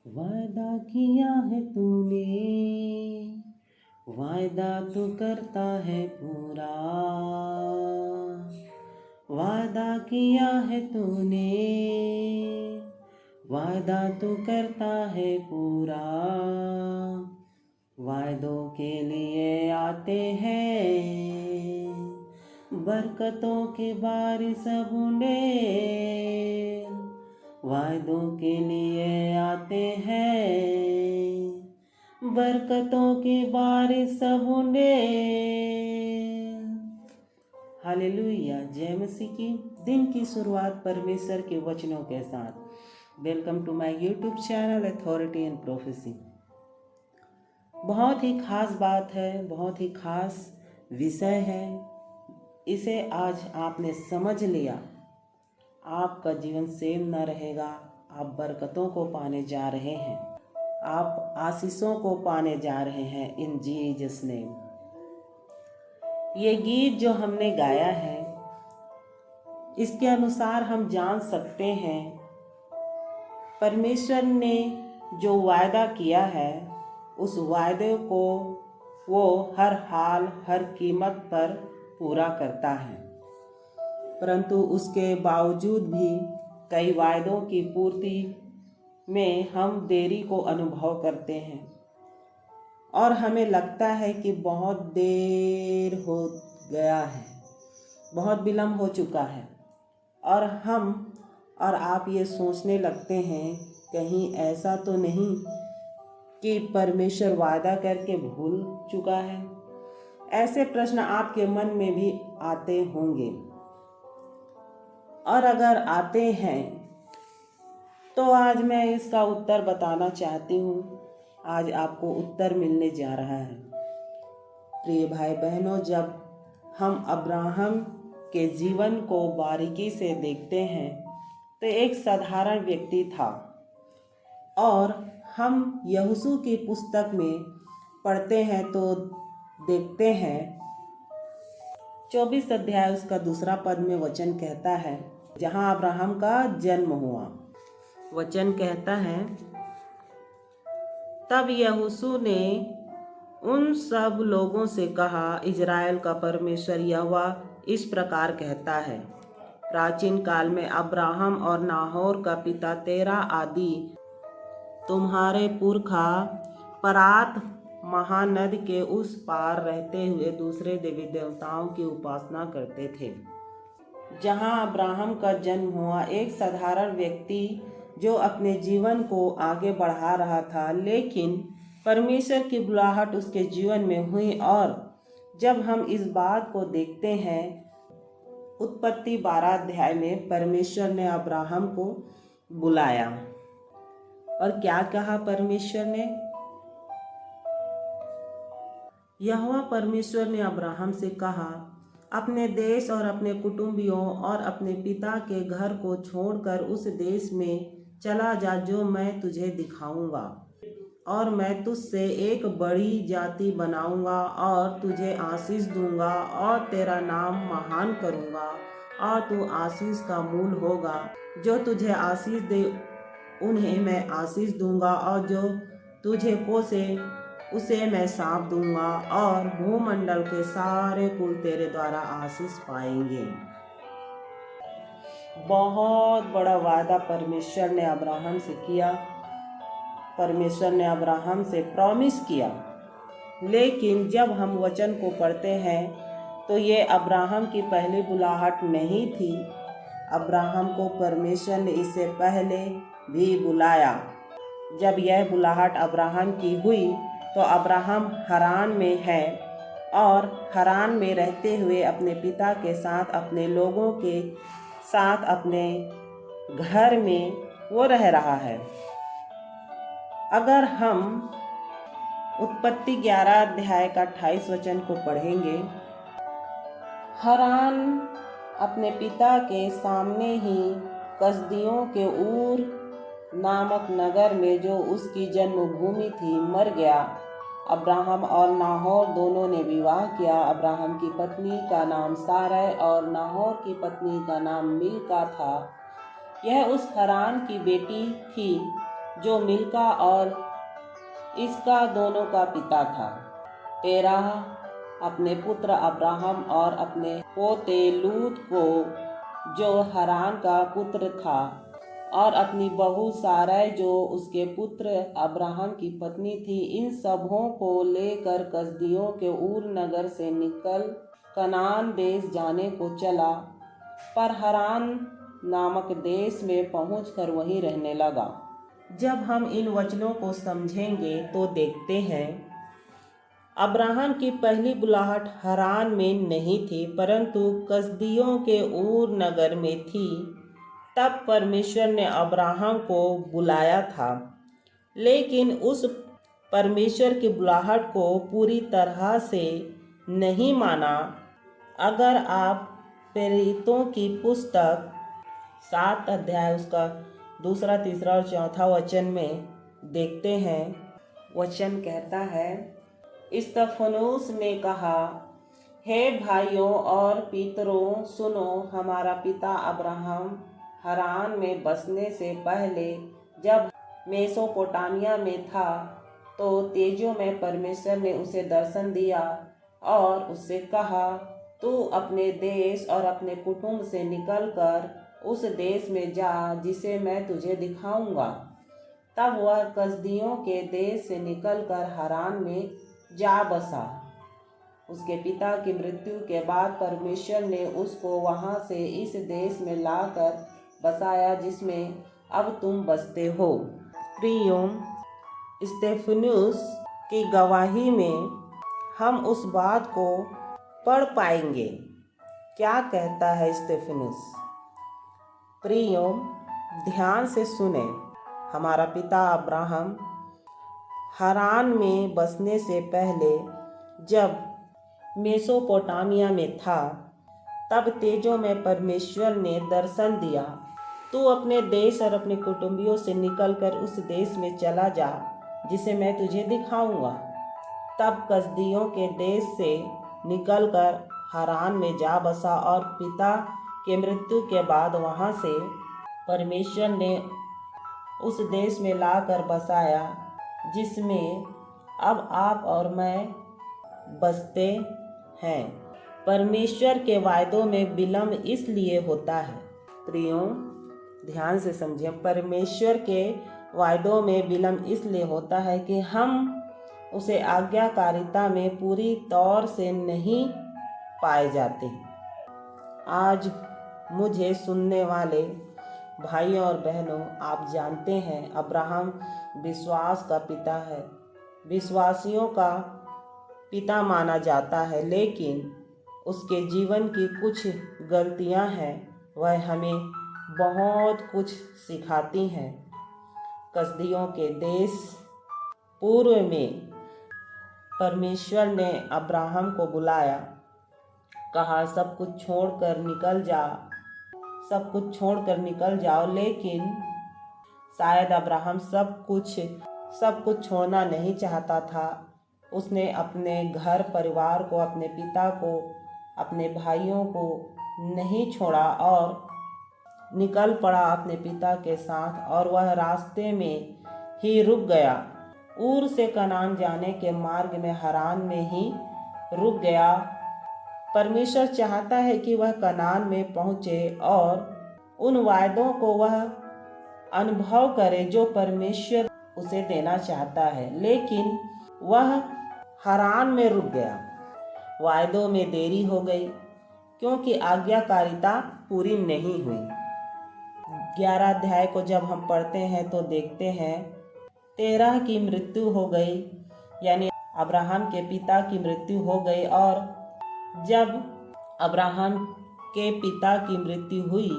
वादा किया है तूने, वादा तो करता है पूरा। वादा किया है तूने, वादा तो करता है पूरा। वादों के लिए आते हैं बरकतों के बारिश बूंदे। वादों के लिए आते हैं बरकतों के बारिश बूंदे। हालेलुया। जय मसीह की। दिन की शुरुआत परमेश्वर के वचनों के साथ। Welcome to my YouTube channel authority and prophecy. बहुत ही खास बात है, बहुत ही खास विषय है। इसे आज आपने समझ लिया, आपका जीवन सेम न रहेगा। आप बरकतों को पाने जा रहे हैं, आप आशीषों को पाने जा रहे हैं इन जीसस नेम। ये गीत जो हमने गाया है, इसके अनुसार हम जान सकते हैं परमेश्वर ने जो वायदा किया है, उस वायदे को वो हर हाल हर कीमत पर पूरा करता है। परंतु उसके बावजूद भी कई वायदों की पूर्ति में हम देरी को अनुभव करते हैं और हमें लगता है कि बहुत देर हो गया है, बहुत विलम्ब हो चुका है, और हम और आप ये सोचने लगते हैं कहीं ऐसा तो नहीं कि परमेश्वर वादा करके भूल चुका है। ऐसे प्रश्न आपके मन में भी आते होंगे, और अगर आते हैं तो आज मैं इसका उत्तर बताना चाहती हूँ। आज आपको उत्तर मिलने जा रहा है। प्रिय भाई बहनों, जब हम अब्राहम के जीवन को बारीकी से देखते हैं तो एक साधारण व्यक्ति था, और हम यहोशू की पुस्तक में पढ़ते हैं तो देखते हैं 24 अध्याय उसका दूसरा पद में वचन कहता है, जहाँ अब्राहम का जन्म हुआ। वचन कहता है, तब यहोशू ने उन सब लोगों से कहा, इजराइल का परमेश्वर यहोवा इस प्रकार कहता है, प्राचीन काल में अब्राहम और नाहोर का पिता तेरा आदि तुम्हारे पुरखा परात महानद के उस पार रहते हुए दूसरे देवी देवताओं की उपासना करते थे। जहाँ अब्राहम का जन्म हुआ, एक साधारण व्यक्ति जो अपने जीवन को आगे बढ़ा रहा था, लेकिन परमेश्वर की बुलाहट उसके जीवन में हुई। और जब हम इस बात को देखते हैं, उत्पत्ति 12 अध्याय में परमेश्वर ने अब्राहम को बुलाया, और क्या कहा परमेश्वर ने? यहोवा परमेश्वर ने अब्राहम से कहा, अपने देश और अपने कुटुंबियों और अपने पिता के घर को छोड़कर उस देश में चला जा जो मैं तुझे दिखाऊंगा, और मैं तुझसे एक बड़ी जाति बनाऊंगा और तुझे आशीष दूंगा और तेरा नाम महान करूंगा, और तू आशीष का मूल होगा। जो तुझे आशीष दे उन्हें मैं आशीष दूंगा, और जो तुझे कोसे उसे मैं साँप दूंगा, और भूमंडल के सारे कुल तेरे द्वारा आशीष पाएंगे। बहुत बड़ा वादा परमेश्वर ने अब्राहम से किया, परमेश्वर ने अब्राहम से प्रॉमिस किया। लेकिन जब हम वचन को पढ़ते हैं तो ये अब्राहम की पहली बुलाहट नहीं थी। अब्राहम को परमेश्वर ने इससे पहले भी बुलाया। जब यह बुलाहट अब्राहम की हुई तो अब्राहम हरान में है, और हरान में रहते हुए अपने पिता के साथ, अपने लोगों के साथ, अपने घर में वो रह रहा है। अगर हम उत्पत्ति 11 अध्याय का 28 वचन को पढ़ेंगे, हरान अपने पिता के सामने ही कसदियों के ऊर नामक नगर में, जो उसकी जन्मभूमि थी, मर गया। अब्राहम और नाहोर दोनों ने विवाह किया। अब्राहम की पत्नी का नाम सारै और नाहोर की पत्नी का नाम मिल्का था। यह उस हरान की बेटी थी। जो मिल्का और इसका दोनों का पिता था। तेरह अपने पुत्र अब्राहम और अपने पोते लूत को, जो हरान का पुत्र था, और अपनी बहू सारै जो उसके पुत्र अब्राहम की पत्नी थी, इन सबों को लेकर कसदियों के ऊर नगर से निकल कनान देश जाने को चला, पर हरान नामक देश में पहुंचकर वहीं रहने लगा। जब हम इन वचनों को समझेंगे तो देखते हैं, अब्राहम की पहली बुलाहट हरान में नहीं थी, परंतु कसदियों के ऊर नगर में थी। तब परमेश्वर ने अब्राहम को बुलाया था, लेकिन उस परमेश्वर की बुलाहट को पूरी तरह से नहीं माना। अगर आप प्रेरितों की पुस्तक 7 अध्याय उसका 2, 3 और 4 वचन में देखते हैं, वचन कहता है, स्तिफनुस ने कहा, हे भाइयों और पितरों, सुनो। हमारा पिता अब्राहम हरान में बसने से पहले जब मेसोपोटामिया में था, तो तेजों में परमेश्वर ने उसे दर्शन दिया और उससे कहा, तू अपने देश और अपने कुटुंब से निकलकर उस देश में जा जिसे मैं तुझे दिखाऊंगा। तब वह कसदियों के देश से निकलकर हरान में जा बसा। उसके पिता की मृत्यु के बाद परमेश्वर ने उसको वहां से इस देश में लाकर बसाया जिसमें अब तुम बसते हो। प्रियों, स्तिफनुस की गवाही में हम उस बात को पढ़ पाएंगे। क्या कहता है स्तिफनुस? प्रियों, ध्यान से सुने। हमारा पिता अब्राहम हरान में बसने से पहले जब मेसोपोटामिया में था, तब तेजों में परमेश्वर ने दर्शन दिया, तू अपने देश और अपने कुटुंबियों से निकलकर उस देश में चला जा जिसे मैं तुझे दिखाऊंगा। तब कसदियों के देश से निकलकर हरान में जा बसा और पिता के मृत्यु के बाद वहां से परमेश्वर ने उस देश में लाकर बसाया जिसमें अब आप और मैं बसते हैं। परमेश्वर के वायदों में विलंब इसलिए होता है, प्रियों ध्यान से समझें, परमेश्वर के वायदों में विलंब इसलिए होता है कि हम उसे आज्ञाकारिता में पूरी तौर से नहीं पाए जाते। आज मुझे सुनने वाले भाइयों और बहनों, आप जानते हैं अब्राहम विश्वास का पिता है, विश्वासियों का पिता माना जाता है, लेकिन उसके जीवन की कुछ गलतियां हैं, वह हमें बहुत कुछ सिखाती हैं। कसदियों के देश पूर्व में परमेश्वर ने अब्राहम को बुलाया, कहा सब कुछ छोड़कर निकल जा, सब कुछ छोड़कर निकल जाओ, लेकिन शायद अब्राहम सब कुछ छोड़ना नहीं चाहता था। उसने अपने घर परिवार को, अपने पिता को, अपने भाइयों को नहीं छोड़ा और निकल पड़ा अपने पिता के साथ, और वह रास्ते में ही रुक गया। ऊर से कनान जाने के मार्ग में हरान में ही रुक गया। परमेश्वर चाहता है कि वह कनान में पहुँचे और उन वायदों को वह अनुभव करे जो परमेश्वर उसे देना चाहता है, लेकिन वह हरान में रुक गया। वायदों में देरी हो गई क्योंकि आज्ञाकारिता पूरी नहीं हुई। 11 अध्याय को जब हम पढ़ते हैं तो देखते हैं 13 की मृत्यु हो गई, यानी अब्राहम के पिता की मृत्यु हो गई। और जब अब्राहम के पिता की मृत्यु हुई,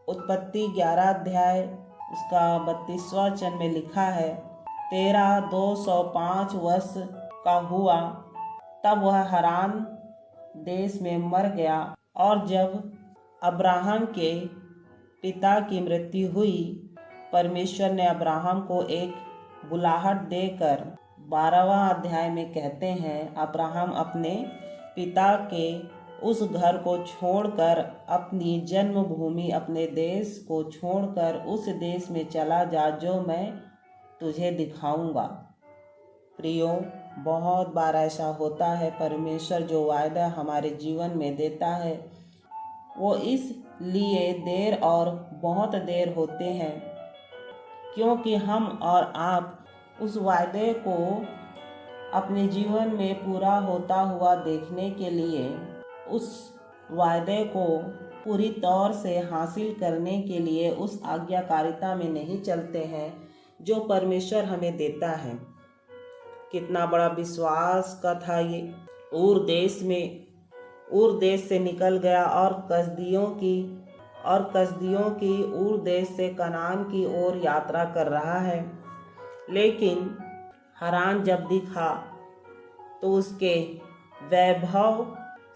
उत्पत्ति 11 अध्याय उसका 32वां वचन में लिखा है, 205 वर्ष का हुआ तब वह हरान देश में मर गया। और जब अब्राहम के पिता की मृत्यु हुई, परमेश्वर ने अब्राहम को एक बुलाहट देकर 12वां अध्याय में कहते हैं, अब्राहम अपने पिता के उस घर को छोड़कर, अपनी जन्मभूमि, अपने देश को छोड़कर उस देश में चला जा जो मैं तुझे दिखाऊंगा। प्रियो, बहुत बार ऐसा होता है, परमेश्वर जो वायदा हमारे जीवन में देता है वो इसलिए देर और बहुत देर होते हैं क्योंकि हम और आप उस वायदे को अपने जीवन में पूरा होता हुआ देखने के लिए, उस वायदे को पूरी तौर से हासिल करने के लिए उस आज्ञाकारिता में नहीं चलते हैं जो परमेश्वर हमें देता है। कितना बड़ा विश्वास का था ये। ऊर देश से निकल गया और कसदियों की ऊर देश से कनान की ओर यात्रा कर रहा है। लेकिन हारान जब दिखा तो उसके वैभव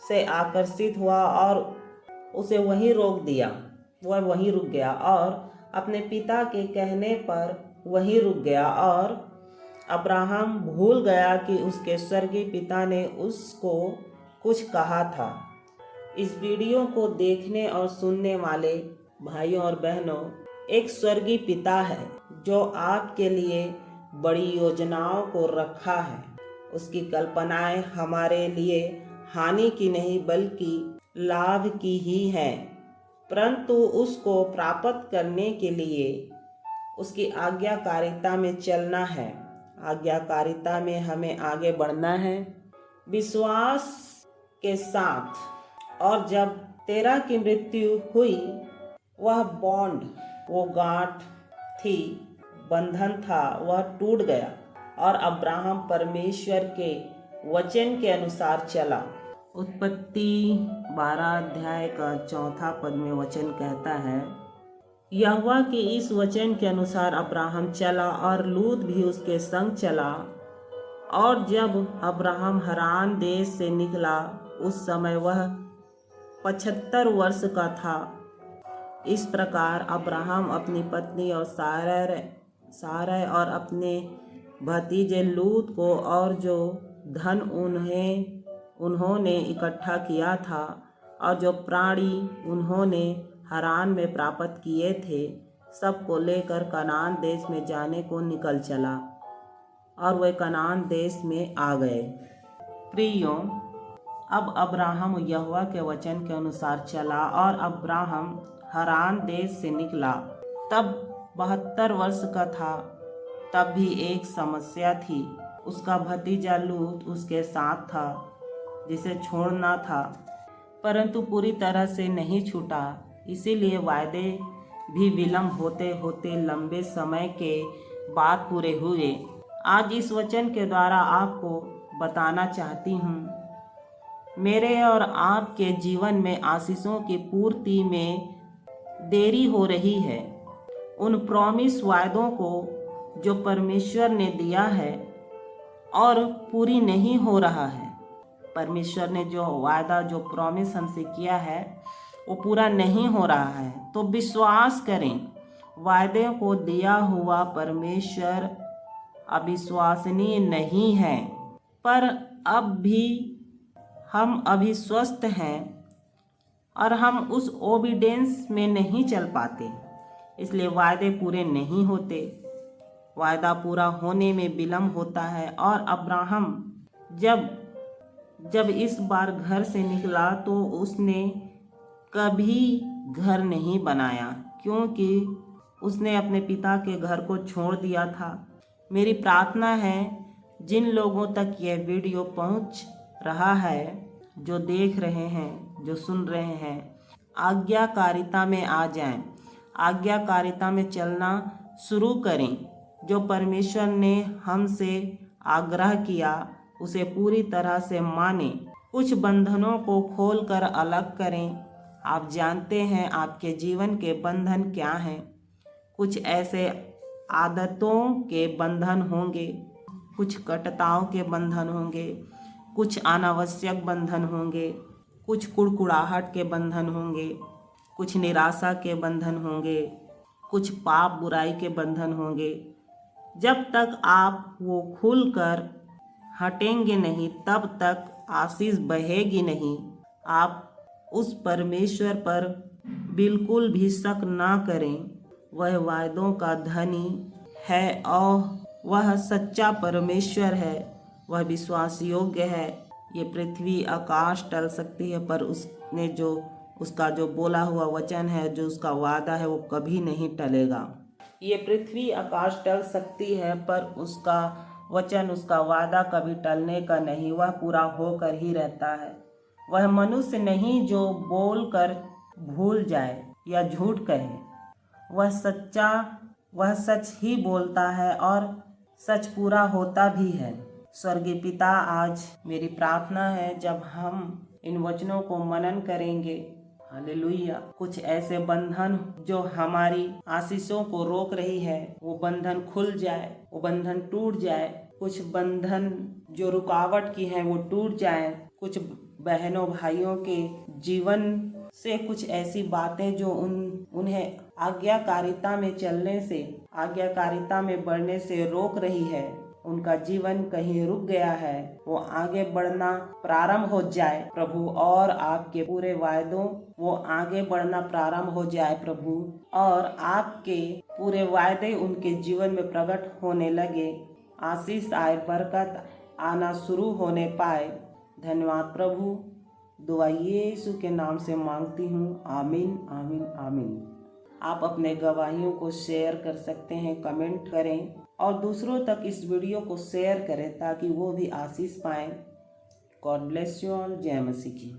से आकर्षित हुआ और उसे वहीं रोक दिया। वह वहीं रुक गया और अपने पिता के कहने पर वहीं रुक गया। और अब्राहम भूल गया कि उसके स्वर्गीय पिता ने उसको कुछ कहा था। इस वीडियो को देखने और सुनने वाले भाइयों और बहनों, एक स्वर्गीय पिता है जो आपके लिए बड़ी योजनाओं को रखा है। उसकी कल्पनाएं हमारे लिए हानि की नहीं बल्कि लाभ की ही है, परंतु उसको प्राप्त करने के लिए उसकी आज्ञाकारिता में चलना है। आज्ञाकारिता में हमें आगे बढ़ना है विश्वास के साथ। और जब तेरह की मृत्यु हुई, वह बॉन्ड, वो गांठ थी, बंधन था, वह टूट गया और अब्राहम परमेश्वर के वचन के अनुसार चला। उत्पत्ति 12 अध्याय का 4 पद में वचन कहता है, यहोवा के इस वचन के अनुसार अब्राहम चला और लूत भी उसके संग चला। और जब अब्राहम हरान देश से निकला, उस समय वह 75 वर्ष का था। इस प्रकार अब्राहम अपनी पत्नी और सारै और अपने भतीजे लूत को और जो धन उन्होंने इकट्ठा किया था और जो प्राणी उन्होंने हरान में प्राप्त किए थे, सबको लेकर कनान देश में जाने को निकल चला और वे कनान देश में आ गए। प्रियो, अब अब्राहम यहोवा के वचन के अनुसार चला और अब्राहम हरान देश से निकला। तब 72 वर्ष का था। तब भी एक समस्या थी। उसका भतीजा लूत उसके साथ था, जिसे छोड़ना था, परंतु पूरी तरह से नहीं छूटा। इसीलिए वायदे भी विलंब होते होते लंबे समय के बाद पूरे हुए। आज इस वचन के द्वारा आपको बताना चाहती हूँ, मेरे और आपके जीवन में आशीषों की पूर्ति में देरी हो रही है। उन प्रॉमिस वायदों को जो परमेश्वर ने दिया है और पूरी नहीं हो रहा है। परमेश्वर ने जो वायदा, जो प्रॉमिस हमसे किया है, वो पूरा नहीं हो रहा है। तो विश्वास करें, वायदे को दिया हुआ परमेश्वर अविश्वसनीय नहीं है। पर अब भी हम अभी स्वस्थ हैं और हम उस ओबीडेंस में नहीं चल पाते, इसलिए वायदे पूरे नहीं होते। वायदा पूरा होने में विलंब होता है। और अब्राहम जब इस बार घर से निकला तो उसने कभी घर नहीं बनाया, क्योंकि उसने अपने पिता के घर को छोड़ दिया था। मेरी प्रार्थना है जिन लोगों तक यह वीडियो पहुंच रहा है, जो देख रहे हैं, जो सुन रहे हैं, आज्ञाकारिता में आ जाएं, आज्ञाकारिता में चलना शुरू करें। जो परमेश्वर ने हमसे आग्रह किया उसे पूरी तरह से माने। कुछ बंधनों को खोलकर अलग करें। आप जानते हैं आपके जीवन के बंधन क्या हैं। कुछ ऐसे आदतों के बंधन होंगे, कुछ कटुताओं के बंधन होंगे, कुछ अनावश्यक बंधन होंगे, कुछ कुड़कुड़ाहट के बंधन होंगे, कुछ निराशा के बंधन होंगे, कुछ पाप बुराई के बंधन होंगे। जब तक आप वो खुलकर हटेंगे नहीं, तब तक आशीष बहेगी नहीं। आप उस परमेश्वर पर बिल्कुल भी शक ना करें। वह वायदों का धनी है और वह सच्चा परमेश्वर है, वह विश्वास योग्य है। ये पृथ्वी आकाश टल सकती है, पर उसका जो बोला हुआ वचन है, जो उसका वादा है, वो कभी नहीं टलेगा। ये पृथ्वी आकाश टल सकती है, पर उसका वचन, उसका वादा कभी टलने का नहीं, वह पूरा होकर ही रहता है। वह मनुष्य नहीं जो बोल कर भूल जाए या झूठ कहे। वह सच ही बोलता है और सच पूरा होता भी है। स्वर्गीय पिता, आज मेरी प्रार्थना है जब हम इन वचनों को मनन करेंगे, हालेलुया, कुछ ऐसे बंधन जो हमारी आशीषों को रोक रही है, वो बंधन खुल जाए, वो बंधन टूट जाए। कुछ बंधन जो रुकावट की है वो टूट जाए। कुछ बहनों भाइयों के जीवन से कुछ ऐसी बातें जो उन्हें आज्ञाकारिता में चलने से, आज्ञाकारिता में बढ़ने से रोक रही है, उनका जीवन कहीं रुक गया है, वो आगे बढ़ना प्रारंभ हो जाए प्रभु, और आपके पूरे वायदों वो आगे बढ़ना प्रारंभ हो जाए प्रभु, और आपके पूरे वायदे उनके जीवन में प्रकट होने लगे। आशीष आए, बरकत आना शुरू होने पाए। धन्यवाद प्रभु। दुआ यीशु के नाम से मांगती हूँ, आमीन आमीन आमीन। आप अपने गवाहियों को शेयर कर सकते हैं, कमेंट करें और दूसरों तक इस वीडियो को शेयर करें ताकि वो भी आशीष पाएं। God bless you all. जय मसीह की।